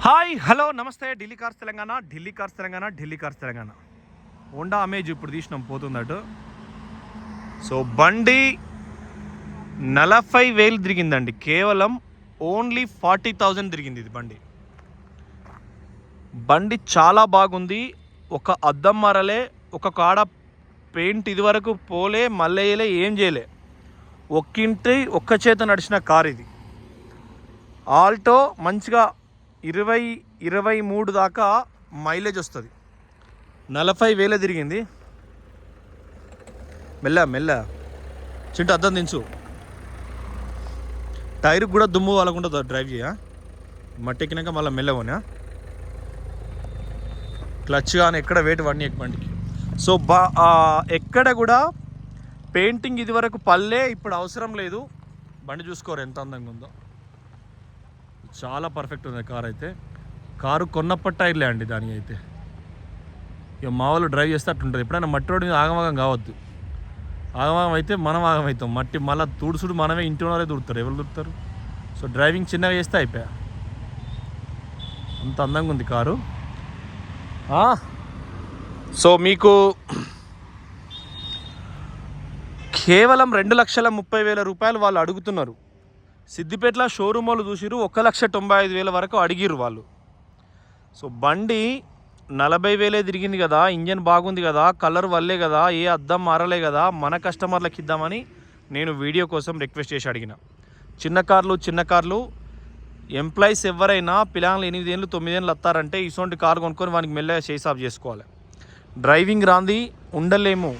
Hi hello నమస్తే. Delhi cars Telangana, Delhi cars Telangana, Delhi cars Telangana. Honda amaze ఇప్పుడు తీసినాం పోతుందటు. సో బండి 40,000 తిరిగిందండి. కేవలం ఓన్లీ 40,000 తిరిగింది ఇది బండి చాలా బాగుంది. ఒక అద్దం మరలే, ఒక కాడ పెయింట్ ఇదివరకు పోలే, మళ్ళేయలే, ఏం చేయలే. ఒక్క చేత నడిచిన కార్ ఇది. ఆల్టో మంచిగా 20-23 దాకా మైలేజ్ వస్తుంది. 40,000 తిరిగింది. మెల్ల చింటూ అద్దం దించు. టైర్కి కూడా దుమ్ము వాళ్ళకుండా డ్రైవ్ చేయ. మట్టి ఎక్కినాక మళ్ళీ మెల్లవనా క్లచ్ కానీ ఎక్కడ వెయిట్ బండికి. సో ఎక్కడ కూడా పెయింటింగ్ ఇదివరకు పల్లె, ఇప్పుడు అవసరం లేదు. బండి చూసుకోరు ఎంత అందంగా ఉందో. చాలా పర్ఫెక్ట్ ఉంది కార్ అయితే. కారు కొన్నప్పటి టైర్లే అండి దాని అయితే. ఇక మా వాళ్ళు డ్రైవ్ చేస్తే అట్లుంటుంది. ఎప్పుడైనా మట్టి రోడ్డు మీద ఆగమాగం కావద్దు. ఆగమాగం అయితే మనం ఆగమవుతాం. మట్టి మళ్ళీ తుడుసుడు మనమే, ఇంటి వాళ్ళే తుడుతారు. ఎవరు తుడుతారు? సో డ్రైవింగ్ చిన్నగా చేస్తే అయిపోయా. అంత అందంగా ఉంది కారు. సో మీకు కేవలం 2,30,000 రూపాయలు వాళ్ళు అడుగుతున్నారు. సిద్దిపేటలో షోరూమ్ వాళ్ళు చూసిరు 1,95,000 వరకు అడిగిరు వాళ్ళు. సో బండి 40,000 తిరిగింది కదా, ఇంజన్ బాగుంది కదా, కలర్ వల్లే కదా, ఏ అద్దం మారలే కదా, మన కస్టమర్లకు ఇద్దామని నేను వీడియో కోసం రిక్వెస్ట్ చేసి అడిగిన. చిన్న కార్లు ఎంప్లాయీస్ ఎవరైనా పిల్లలు 8 ఏళ్ళు 9 ఏళ్ళు వస్తారంటే ఇటువంటి కారు కొనుక్కొని వానికి మెల్లగా చేసాఫ్ చేసుకోవాలి. డ్రైవింగ్ రాంది ఉండలేము.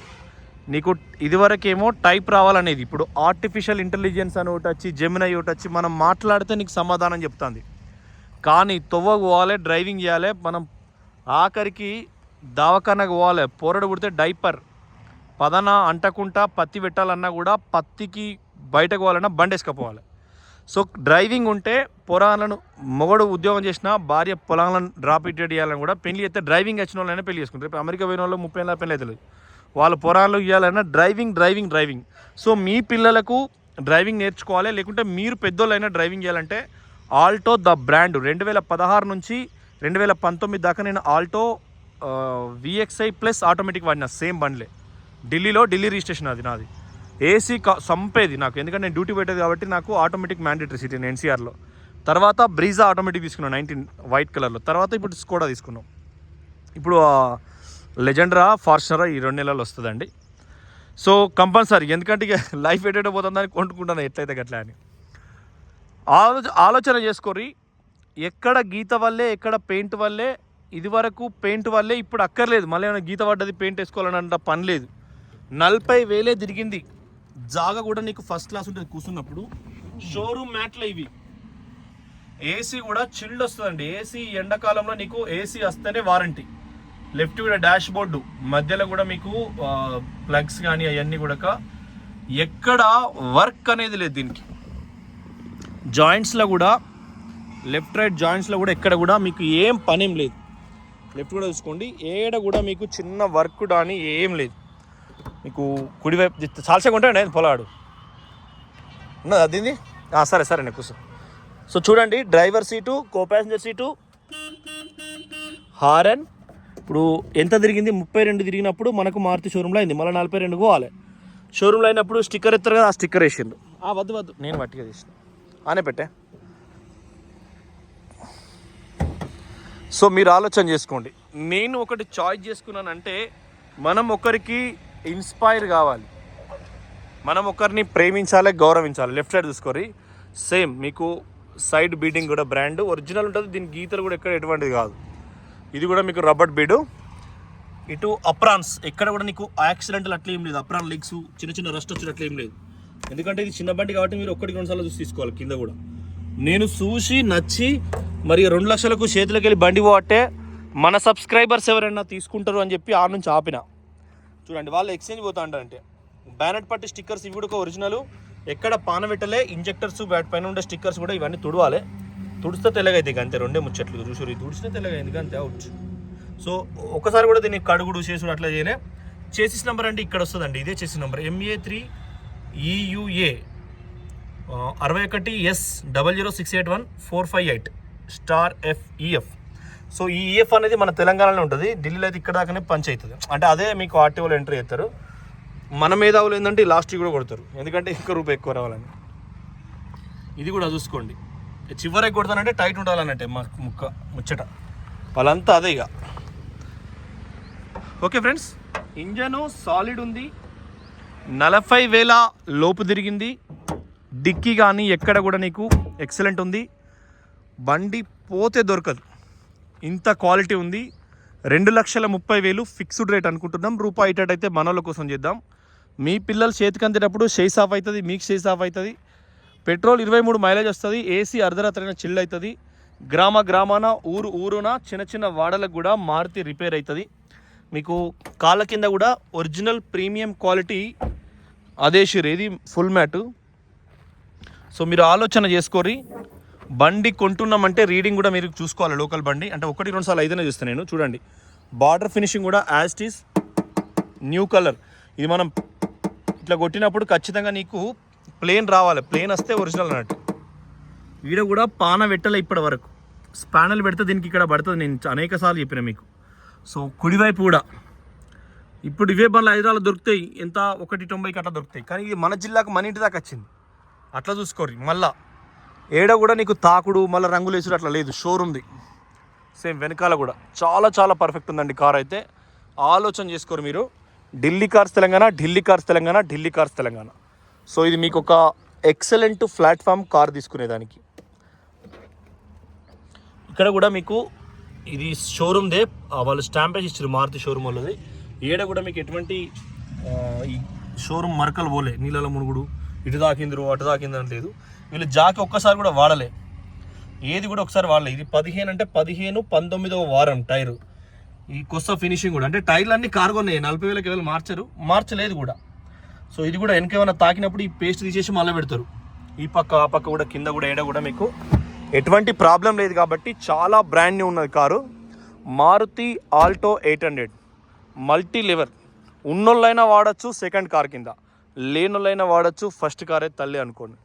నీకు ఇదివరకేమో టైప్ రావాలనేది, ఇప్పుడు ఆర్టిఫిషియల్ ఇంటెలిజెన్స్ అని ఒకటి వచ్చి, జెమినై ఒకటి వచ్చి, మనం మాట్లాడితే నీకు సమాధానం చెప్తుంది. కానీ తొవ్వకు పోవాలి, డ్రైవింగ్ చేయాలి. మనం ఆఖరికి దవాఖానకు పోవాలి, పోరడు పుడితే డైపర్ పదన అంటకుంటా పత్తి పెట్టాలన్నా కూడా పత్తికి బయటకు పోవాలన్నా బండి వేసుకపోవాలి. సో డ్రైవింగ్ ఉంటే పొలాలను మొగడు ఉద్యోగం చేసినా భార్య పొలాలను డ్రాప్ ఇట్ చేయాలని కూడా పెళ్లి చేస్తే డ్రైవింగ్ వచ్చిన వాళ్ళైనా పెళ్లి చేసుకుంటారు. ఇప్పుడు అమెరికా పోయిన వాళ్ళు 30 ఏళ్ళ పెళ్ళి అవుతుంది. వాళ్ళు పొలాలు ఇవ్వాలన్నా డ్రైవింగ్. సో మీ పిల్లలకు డ్రైవింగ్ నేర్చుకోవాలి. లేకుంటే మీరు పెద్దోళ్ళైనా డ్రైవింగ్ చేయాలంటే ఆల్టో ద బ్రాండ్ 2016 నుంచి 2019 దాకా నేను ఆల్టో VXI ప్లస్ ఆటోమేటిక్ వాడిన సేమ్ బండ్లే. ఢిల్లీ రిజిస్ట్రేషన్ అది నాది. ఏసీ సంపేది నాకు, ఎందుకంటే నేను డ్యూటీ పెట్టేది కాబట్టి నాకు ఆటోమేటిక్ మ్యాండేటరీ సిటీ NCRలో. తర్వాత బ్రీజా ఆటోమేటిక్ తీసుకున్నాం 19 వైట్ కలర్లో. తర్వాత ఇప్పుడు స్కోడా తీసుకున్నాం. ఇప్పుడు లెజెండరా ఫార్చునరా ఈ 2 నెలలు వస్తుందండి. సో కంపల్సరీ, ఎందుకంటే ఇక లైఫ్ ఎటో పోతుందని కొంటుకుంటాను ఎట్లయితే గట్లా అని ఆలోచన చేసుకోరి. ఎక్కడ గీత వల్లే, ఎక్కడ పెయింట్ వల్లే. ఇదివరకు పెయింట్ వల్లే, ఇప్పుడు అక్కర్లేదు. మళ్ళీ ఏమైనా గీత పడ్డది పెయింట్ వేసుకోవాలన్న పని లేదు. 40,000 తిరిగింది. జాగా కూడా నీకు ఫస్ట్ క్లాస్ ఉంటుంది కూర్చున్నప్పుడు. షోరూమ్ మ్యాట్లో ఇవి. ఏసీ కూడా చిల్డ్ వస్తుందండి. ఏసీ ఎండాకాలంలో నీకు ఏసీ వస్తేనే వారంటీ. లెఫ్ట్ కూడా డాష్ బోర్డు మధ్యలో కూడా మీకు ప్లగ్స్ కానీ అవన్నీ కూడా ఎక్కడ వర్క్ అనేది లేదు దీనికి. జాయింట్స్లో కూడా లెఫ్ట్ రైట్ జాయింట్స్లో కూడా ఎక్కడ కూడా మీకు ఏం పనేం లేదు. లెఫ్ట్ కూడా చూసుకోండి, ఏడ కూడా మీకు చిన్న వర్క్ కానీ ఏం లేదు. మీకు కుడివైపు చాలాసేపు ఉంటాయండి ఆయన పొలాడు ఉన్నది అదింది. సరే నేను కూర్చో. సో చూడండి, driver seat, co passenger seat, horn. ఇప్పుడు ఎంత తిరిగింది? 32 తిరిగినప్పుడు మనకు మారుతి షోరూంలో అయింది. మళ్ళీ 42 పోవాలి. షోరూంలో అయినప్పుడు స్టిక్కర్ ఎత్తారు కదా, ఆ స్టిక్కర్ వేసిండు. వద్దు నేను పట్టిగా తీసిన ఆనే పెట్టే. సో మీరు ఆలోచన చేసుకోండి. నేను ఒకటి చాయిస్ చేసుకున్నానంటే మనం ఒకరికి ఇన్స్పైర్ కావాలి, మనం ఒకరిని ప్రేమించాలి, గౌరవించాలి. లెఫ్ట్ సైడ్ చూసుకోరి, సేమ్ మీకు సైడ్ బీడింగ్ కూడా బ్రాండ్ ఒరిజినల్ ఉంటుంది. దీని గీతలు కూడా ఎక్కడ ఎటువంటిది కాదు. ఇది కూడా మీకు రబ్బర్ బీడు. ఇటు అప్రాన్స్ ఎక్కడ కూడా నీకు యాక్సిడెంటల్ అట్లా ఏం లేదు. అప్రాన్ లెగ్స్ చిన్న రస్ట్ వచ్చి అట్లా ఏం లేదు. ఎందుకంటే ఇది చిన్న బండి కాబట్టి మీరు 1-2 సార్లు చూసి తీసుకోవాలి. కింద కూడా నేను చూసి నచ్చి మరి 2 లక్షలకు చేతిలోకి వెళ్ళి బండి పోతే మన సబ్స్క్రైబర్స్ ఎవరైనా తీసుకుంటారు అని చెప్పి ఆ నుంచి ఆపిన. చూడండి, వాళ్ళు ఎక్స్చేంజ్ పోతా అంటారంటే బ్యానెట్ పట్టి స్టిక్కర్స్ ఇవి కూడా ఒరిజినల్. ఎక్కడ పానబెట్టలే. ఇంజెక్టర్స్ బ్యాట్ పైన ఉండే స్టిక్కర్స్ కూడా ఇవన్నీ తుడవాలి. తుడిస్తే తెల్లగైతే అంతే. 2 ముచ్చట్లు చూసారు, తుడిస్తే తెల్లగైంది అంతే, అవుట్. సో ఒకసారి కూడా దీన్ని కడుగుడు చేసుడు అట్లా చేయలే. చేసిస్ నెంబర్ అంటే ఇక్కడ వస్తుందండి, ఇదే chassis number MA3EUA 61S 00681 458. EF. So ఈ EF అనేది మన తెలంగాణలో ఉంటుంది, ఢిల్లీలో అయితే ఇక్కడ దాకానే పంచ్ అవుతుంది. అంటే అదే మీకు ఆర్టీఓలో ఎంట్రీ చేస్తారు. మన మేధావులు ఏంటంటే లాస్ట్ కూడా కొడతారు, ఎందుకంటే ఇంకా రూపాయి ఎక్కువ రావాలని. ఇది కూడా చూసుకోండి, చివరికి కొడతానంటే టైట్ ఉండాలన్నట్టే ముచ్చట వాళ్ళంతా అదే ఇక. ఓకే ఫ్రెండ్స్, ఇంజను సాలిడ్ ఉంది, 40,000 లోపు తిరిగింది, డిక్కీ కానీ ఎక్కడ కూడా నీకు ఎక్సలెంట్ ఉంది, బండి పోతే దొరకదు, ఇంత క్వాలిటీ ఉంది. 2,30,000 ఫిక్స్డ్ రేట్ అనుకుంటున్నాం. రూపాయి ఇటట్ అయితే మనోళ్ళ కోసం చేద్దాం. మీ పిల్లలు చేతికి అందేటప్పుడు షేస్ ఆఫ్ అవుతుంది, మీకు షేస్ ఆఫ్ అవుతుంది. పెట్రోల్ 23 మైలేజ్ వస్తుంది, ఏసీ అర్ధరాత్రైన చిల్ అవుతుంది. గ్రామాన ఊరున చిన్న చిన్న వాడలకు కూడా మారుతి రిపేర్ అవుతుంది. మీకు కాళ్ళ కింద కూడా ఒరిజినల్ ప్రీమియం క్వాలిటీ అదేషిర్, ఇది ఫుల్ మ్యాటు. సో మీరు ఆలోచన చేసుకోరి, బండి కొంటున్నామంటే రీడింగ్ కూడా మీరు చూసుకోవాలి. లోకల్ బండి అంటే 1-2 సార్లు అయితేనే చూస్తాను నేను. చూడండి, బార్డర్ ఫినిషింగ్ కూడా as it is new colour. ఇది మనం ఇట్లా కొట్టినప్పుడు ఖచ్చితంగా నీకు ప్లేన్ రావాలి, ప్లేన్ వస్తే ఒరిజినల్ అన్నట్టు. వీడ కూడా పాన పెట్టలే ఇప్పటి వరకు, స్పానల్ పెడితే దీనికి ఇక్కడ పడుతుంది, నేను అనేక సార్లు చెప్పిన మీకు. సో కుడివైపు కూడా ఇప్పుడు ఇవే బండ్లు హైదరాబాద్లో దొరుకుతాయి, ఎంత 190కి అట్లా దొరుకుతాయి, కానీ ఇది మన జిల్లాకు మన ఇంటి దాకా వచ్చింది. అట్లా చూసుకోరు. మళ్ళా ఏడ కూడా నీకు తాకుడు మళ్ళీ రంగులు వేసుడు అట్లా లేదు, షోరూమ్ది. సేమ్ వెనకాల కూడా చాలా చాలా పర్ఫెక్ట్ ఉందండి కార్ అయితే. ఆలోచన చేసుకోరు మీరు. Delhi cars Telangana, Delhi cars Telangana, Delhi cars Telangana. So ఇది మీకు ఒక ఎక్సలెంట్ ప్లాట్ఫామ్ కార్ తీసుకునేదానికి. ఇక్కడ కూడా మీకు ఇది షోరూమ్దే, వాళ్ళు స్టాంప్ వేసి ఇచ్చారు మారుతి షోరూమ్ వాళ్ళది. ఏడ కూడా మీకు ఎటువంటి ఈ షోరూమ్ మరకలు పోలే, నీళ్ళలో మునుగుడు, ఇటు దాకిందరు అటు దాకిందని అని లేదు. వీళ్ళు జాకి ఒక్కసారి కూడా వాడలే, ఏది కూడా ఒకసారి వాడలే. ఇది 15 అంటే 15, 19వ వారం టైరు. ఈ కొత్త ఫినిషింగ్ కూడా, అంటే టైర్లు అన్నీ కార్గొన్నాయి, 40,000కి ఎవరు మార్చలేదు కూడా. సో ఇది కూడా వెనకేమైనా తాకినప్పుడు ఈ పేస్ట్ తీసేసి మళ్ళీ పెడతారు. ఈ పక్క ఆ పక్క కూడా కింద కూడా ఏడ కూడా మీకు ఎటువంటి ప్రాబ్లం లేదు. కాబట్టి చాలా బ్రాండ్ న్యూ ఉన్నది కారు. మారుతి ఆల్టో 800 మల్టీ లెవర్. ఉన్నోళ్ళైనా వాడచ్చు సెకండ్ కార్ కింద, లేనోళ్ళైనా వాడచ్చు ఫస్ట్ కారే తల్లి అనుకోండి.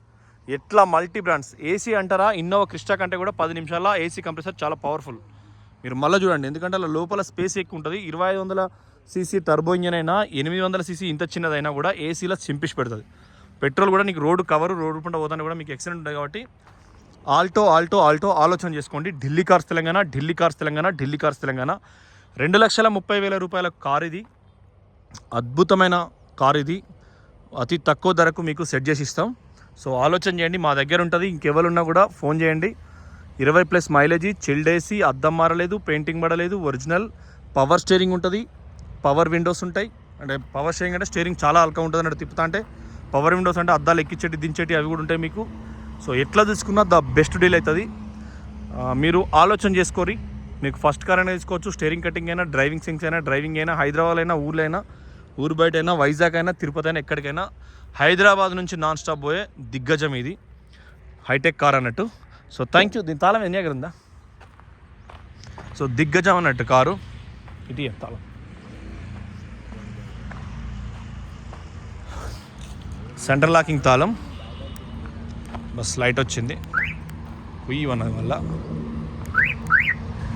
ఎట్లా మల్టీ బ్రాండ్స్. ఏసీ అంటారా, ఇన్నోవా క్రిస్టా కంటే కూడా 10 నిమిషాల ఏసీ కంప్రెసర్ చాలా పవర్ఫుల్. మీరు మళ్ళీ చూడండి, ఎందుకంటే అలా లోపల స్పేస్ ఎక్కువ ఉంటుంది. 2500cc టర్బో ఇంజన్ అయినా 800cc ఇంత చిన్నదైనా కూడా ఏసీలో చింపిసి పెడుతుంది. పెట్రోల్ కూడా నీకు రోడ్డు పంట పోతాను కూడా మీకు ఎక్సలెంట్ ఉంటుంది. కాబట్టి ఆల్టో ఆలోచన చేసుకోండి. Delhi cars Telangana, Delhi cars Telangana, Delhi cars Telangana. 2,30,000 రూపాయల కార్ ఇది, అద్భుతమైన కార్ ఇది. అతి తక్కువ ధరకు మీకు సెట్ చేసి ఇస్తాం. సో ఆలోచన చేయండి, మా దగ్గర ఉంటుంది. ఇంకెవరున్నా కూడా ఫోన్ చేయండి. 20+ మైలేజీ, చిల్డ్ ఏసీ, అద్దం మారలేదు, పెయింటింగ్ పడలేదు, ఒరిజినల్ పవర్ స్టీరింగ్ ఉంటుంది, పవర్ విండోస్ ఉంటాయి. అంటే పవర్ స్టీరింగ్ అంటే స్టీరింగ్ చాలా అల్కా ఉంటుంది అన్నట్టు తిప్పుతా, అంటే పవర్ విండోస్ అంటే అద్దాలు ఎక్కించేటి దించేటి అవి కూడా ఉంటాయి మీకు. సో ఎట్లా తీసుకున్నా ద బెస్ట్ డీల్ అవుతుంది. మీరు ఆలోచన చేసుకోరి. మీకు ఫస్ట్ కార్ అయినా తీసుకోవచ్చు, స్టీరింగ్ కటింగ్ అయినా, డ్రైవింగ్ సింగ్స్ అయినా, డ్రైవింగ్ అయినా, హైదరాబాద్ అయినా, ఊర్లో అయినా, ఊరు బయట అయినా, వైజాగ్ అయినా, తిరుపతి అయినా, ఎక్కడికైనా. హైదరాబాద్ నుంచి నాన్ స్టాప్ పోయే దిగ్గజం ఇది, హైటెక్ కార్ అన్నట్టు. So thank you. దీని తాళం ఎన్ని దగ్గర ఉందా? సో దిగ్గజం అన్నట్టు కారు ఇది. తాళం సెంటర్ లాకింగ్ తాళం, బస్ లైట్ వచ్చింది కుయ్యి అన్నది వల్ల.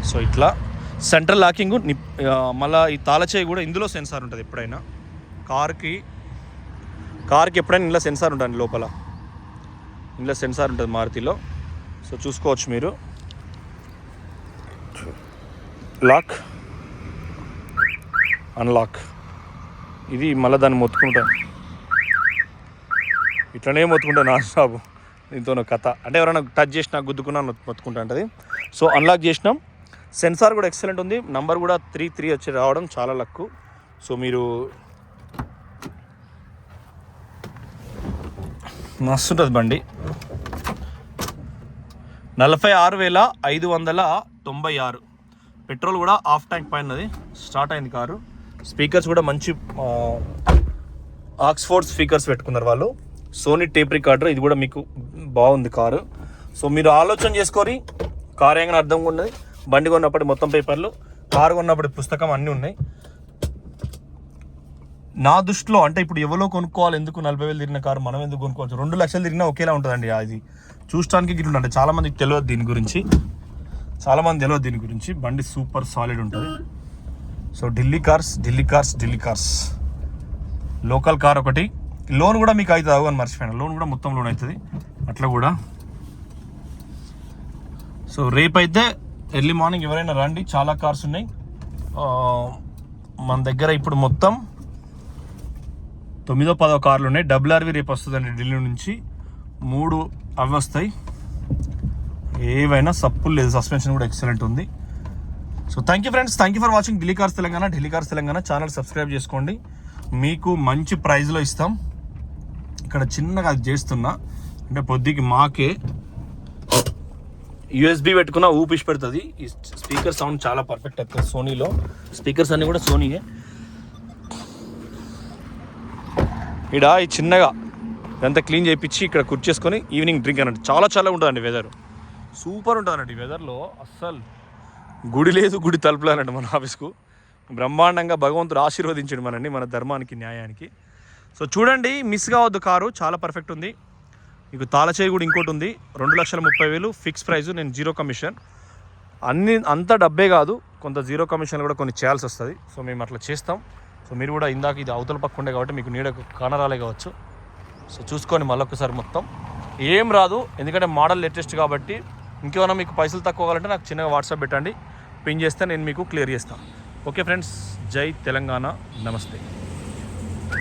సో ఇట్లా సెంట్రల్ లాకింగ్. మళ్ళీ ఈ తాళచేయి కూడా ఇందులో సెన్సార్ ఉంటుంది. ఎప్పుడైనా కార్కి ఎప్పుడైనా ఇందులో సెన్సార్ ఉంటుంది, లోపల ఇందులో సెన్సార్ ఉంటుంది మారుతిలో. సో చూసుకోవచ్చు మీరు. లాక్, అన్లాక్, ఇది మళ్ళీ దాన్ని మొత్తుకుంటాను, ఇట్లనే మొత్తుకుంటాను నా స్టాప్. దీంతో కథ అంటే ఎవరైనా టచ్ చేసినా గుద్దుకున్నా మొత్తుకుంటా ఉంటుంది. సో అన్లాక్ చేసినాం. సెన్సార్ కూడా ఎక్సలెంట్ ఉంది. నంబర్ కూడా 33 వచ్చి రావడం చాలా లక్కు. సో మీరు మస్తు ఉంటుంది బండి. 46,596. పెట్రోల్ కూడా హాఫ్ ట్యాంక్ పైనది స్టార్ట్ అయింది కారు. స్పీకర్స్ కూడా మంచి ఆక్స్ఫోర్డ్ స్పీకర్స్ పెట్టుకున్నారు వాళ్ళు. సోనీ టేప్ రికార్డర్, ఇది కూడా మీకు బాగుంది కారు. సో మీరు ఆలోచన చేసుకొని కారు ఏమైనా అర్థంగా ఉన్నది. బండి కొన్నప్పుడు మొత్తం పేపర్లు, కారు కొన్నప్పుడు పుస్తకం అన్నీ ఉన్నాయి. నా దృష్టిలో అంటే ఇప్పుడు ఎవరో కొనుక్కోవాలి, ఎందుకు 40,000 తిరిగిన కారు మనం ఎందుకు కొనుక్కోవచ్చు? 2 లక్షలు తిరిగినా ఒకేలా ఉంటుందండి. అది చూడటానికి గిట్ల అంటే చాలామందికి తెలియదు దీని గురించి. చాలామంది తెలియదు దీని గురించి. బండి సూపర్ సాలిడ్ ఉంటుంది. So Delhi cars local car ఒకటి. లోన్ కూడా మీకు అవుతుంది అని మర్చిపోయాను. లోన్ కూడా మొత్తం లోన్ అవుతుంది అట్లా కూడా. సో రేపైతే ఎర్లీ మార్నింగ్ ఎవరైనా రండి, చాలా కార్స్ ఉన్నాయి మన దగ్గర. ఇప్పుడు మొత్తం 9, 10 కార్లు ఉన్నాయి. WRV రేపు వస్తుందండి ఢిల్లీ నుంచి. 3 అవి వస్తాయి. ఏవైనా సప్పులు లేదు, సస్పెన్షన్ కూడా ఎక్సలెంట్ ఉంది. So thank you friends, thank you for watching Delhi cars Telangana channel subscribe చేసుకోండి. మీకు మంచి ప్రైజ్లో ఇస్తాం. ఇక్కడ చిన్నగా అది చేస్తున్నా అంటే పొద్దుకి మాకే USB పెట్టుకున్న ఊపిసి పెడుతుంది. ఈ స్పీకర్ సౌండ్ చాలా పర్ఫెక్ట్ అవుతుంది. సోనీలో స్పీకర్స్ అన్నీ కూడా సోనీయే. ఇక్కడ ఈ చిన్నగా ఇదంతా క్లీన్ చేయించి ఇక్కడ కూర్చేసుకొని ఈవినింగ్ డ్రింక్ అన్నట్టు. చాలా ఉంటుందండి వెదర్, సూపర్ ఉంటుంది అన్నట్టు. ఈ వెదర్లో అస్సలు గుడి లేదు, గుడి తలుపులు అన్నట్టు మన ఆఫీస్కు. బ్రహ్మాండంగా భగవంతుడు ఆశీర్వదించాడు మనని, మన ధర్మానికి న్యాయానికి. సో చూడండి, మిస్ కావద్దు. కారు చాలా పర్ఫెక్ట్ ఉంది. మీకు తాళచేయి కూడా ఇంకోటి ఉంది. 2,30,000 ఫిక్స్ ప్రైస్. నేను 0 కమిషన్. అంత డబ్బే కాదు, కొంత 0 కమిషన్ కూడా కొన్ని చేయాల్సి వస్తుంది. సో మేము అట్లా చేస్తాం. సో మీరు కూడా ఇందాక ఇది అవతల పక్క ఉండే కాబట్టి మీకు నీడ కానరాలే కావచ్చు. సో చూసుకోండి మళ్ళొకసారి మొత్తం. ఏం రాదు, ఎందుకంటే మోడల్ లేటెస్ట్ కాబట్టి. ఇంకేమైనా మీకు పైసలు తక్కువ కావాలంటే నాకు చిన్నగా వాట్సాప్ పెట్టండి, పిన్ చేస్తే నేను మీకు క్లియర్ చేస్తాను. ఓకే ఫ్రెండ్స్, జై తెలంగాణ, నమస్తే.